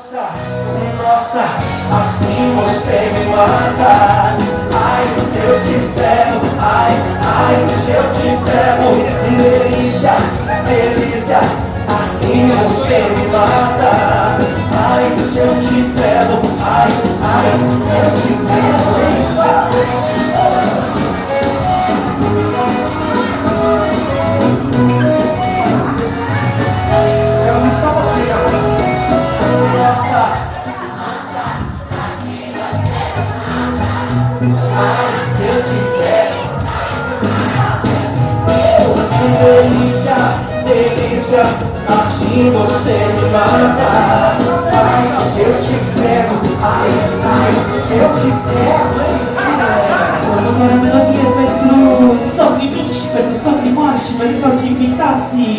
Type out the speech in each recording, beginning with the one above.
Nossa, assim você me mata. Ai, se eu te pego, ai, se eu te pego. Delícia, delícia, assim você me mata. Ai, se eu te pego, ai, se eu te pego. Ai, se eu te pego. Delícia, delícia, assim você me mata. Ai, se eu te pego. Ai, se eu te pego. Următoarea melodie pentru somnii mici, pentru somnii mari și pentru toți invitații.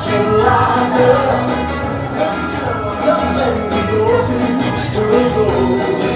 Gelada, something to go to,